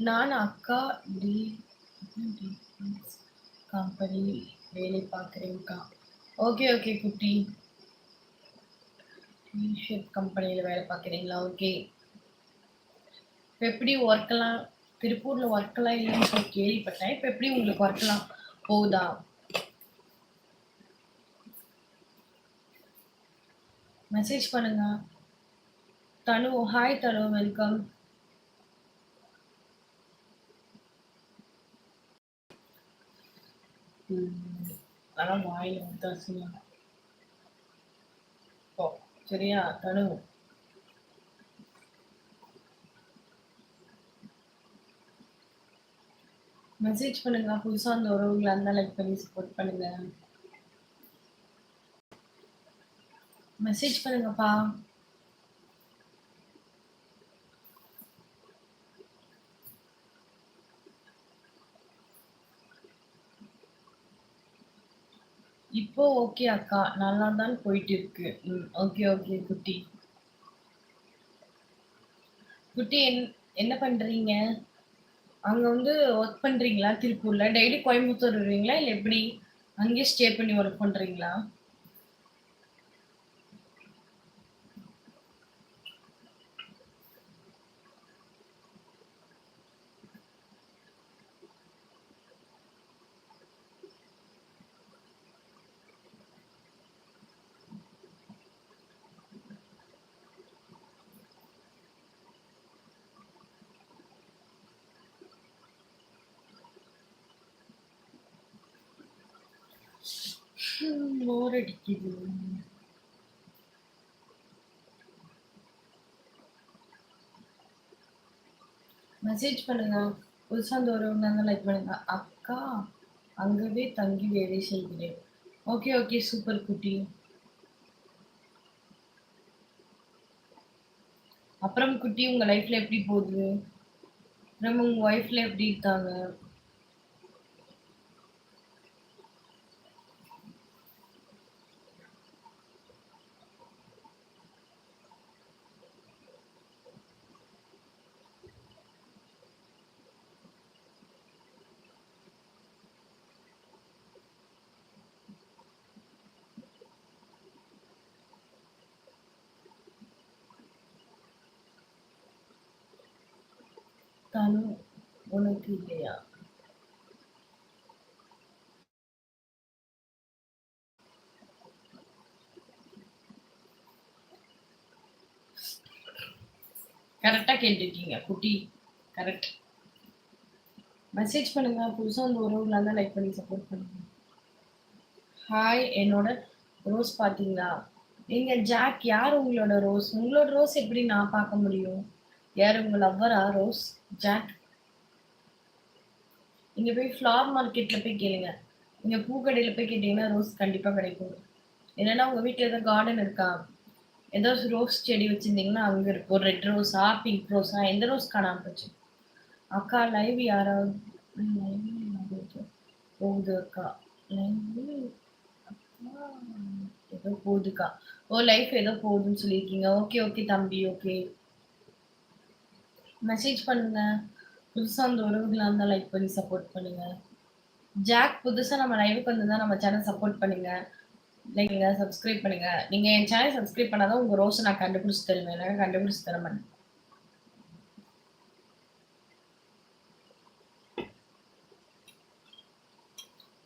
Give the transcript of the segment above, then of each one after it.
நான் அக்கா T company வேலை பார்க்குறேன்க்கா. ஓகே, ஓகே குட்டி. டி-ஷர்ட் கம்பெனியில வேலை பார்க்குறீங்களா? ஓகே. இப்ப எப்படி ஒர்க்லாம் திருப்பூர்ல ஒர்க்லாம் இல்லைன்னு சொல்லி கேள்விப்பட்டேன். இப்ப எப்படி உங்களுக்கு ஒர்க்லாம் போகுதா? மெசேஜ் பண்ணுங்க. தனு ஹாய் தனு வெல்கம். அதான் வாயில வந்து சொன்னாங்க. ஓ சரியா தனு? மெசேஜ் பண்ணுங்க. புதுசா அந்த உறவுகளா இருந்தா லைக் பண்ணி சப்போர்ட் பண்ணுங்க. மெசேஜ் பண்ணுங்கப்பா. இப்போ ஓகே அக்கா. நல்லா தான் போயிட்டு இருக்கு. ஓகே, ஓகே குட்டி. குட்டி என்ன பண்றீங்க? அங்க வந்து ஒர்க் பண்றீங்களா திருப்பூர்ல? டெய்லி கோயம்புத்தூர் வருவீங்களா? இல்ல எப்படி? அங்கேயே ஸ்டே பண்ணி ஒர்க் பண்றீங்களா? போர் அடிக்குது. மெசேஜ் பண்ணுங்க. புதுசா அந்த உறவுங்க இருந்தா லைக் பண்ணுங்க. அக்கா அங்கவே தங்கி வேலை செய்கிறேன். ஓகே, ஓகே சூப்பர் குட்டி. அப்புறம் குட்டி உங்க லைஃப்ல எப்படி போகுது? அப்புறம் உங்க ஒய்ஃப்ல எப்படி இருக்காங்க? தனு உனக்கு இல்லையா? கரெக்டா கேட்டுருக்கீங்க குட்டி. கரெக்ட். மெசேஜ் பண்ணுங்க. புதுசா அந்த உறவுகளா இருந்தா லைக் பண்ணி சப்போர்ட் பண்ணுங்க. ஹாய் என்னோட ரோஸ் பாத்தீங்களா? நீங்க ஜாக் யார் உங்களோட ரோஸ்? உங்களோட ரோஸ் எப்படி நான் பார்க்க முடியும்? யார் உங்க லவ்வரா ரோஸ்? ஜாக்? நீங்க போய் ஃப்ளவர் மார்க்கெட்ல போய் கேளுங்க. நீங்க பூக்கடையில போய் கேட்டீங்கன்னா ரோஸ் கண்டிப்பா கிடைக்கும். இல்லைன்னா உங்க வீட்ல ஏதோ கார்டன் இருக்கா? ஏதோ ரோஸ் செடி வச்சிருந்தீங்கன்னா அங்க இருக்கும். ஒரு ரெட் ரோஸா, பிங்க் ரோஸா, எந்த ரோஸ் காணாம போச்சு? அக்கா லைவ் யாராவது லைவ் போகுது அக்கா. லைவ் அக்கா ஏதோ போகுதுக்கா. ஓ லைஃப் ஏதோ போகுதுன்னு சொல்லியிருக்கீங்க. ஓகே, ஓகே தம்பி. ஓகே. மெசேஜ் பண்ணுங்க. புதுசா அந்த உறவுகளா இருந்தா லைக் பண்ணி சப்போர்ட் பண்ணுங்க. ஜாக் புதுசா நம்ம லைவுக்கு வந்திருந்தா நம்ம சேனல் சப்போர்ட் பண்ணுங்க. லைக்ங்க, சப்ஸ்கிரைப் பண்ணுங்க. நீங்க என் சேனல் சப்ஸ்கிரைப் பண்ணாதான் உங்க ரோஸ நான் கண்டுபிடிச்சு தருவேன். இல்லைன்னா கண்டுபிடிச்சு தர மாட்டேன்.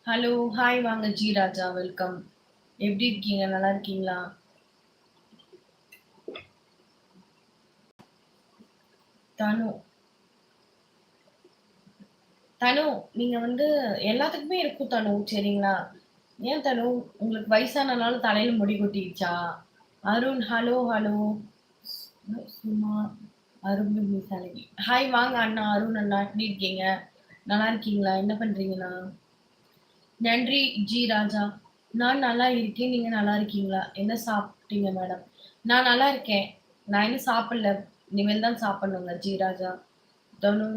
ஹலோ, ஹாய் வாங்க ஜி ராஜா வெல்கம். எப்படி இருக்கீங்க? நல்லா இருக்கீங்களா? தனு தனு நீங்க வந்து எல்லாத்துக்குமே இருக்கும் தனு சரிங்களா? ஏன் தனு உங்களுக்கு வயசானனால தலையில முடி கொட்டிருச்சா? Arun hello, hello. சும்மா அருள்மிகு ஹாய் வாங்க அண்ணா அருண் அண்ணா எப்படி இருக்கீங்க? நல்லா இருக்கீங்களா? என்ன பண்றீங்கண்ணா? நன்றி ஜி ராஜா. நான் நல்லா இருக்கேன். நீங்க நல்லா இருக்கீங்களா? என்ன சாப்பிட்டீங்க மேடம்? நான் நல்லா இருக்கேன். நான் இன்னும் சாப்பிடல. இனிமேல் தான் சாப்பிடணுங்க ஜி ராஜா. தனு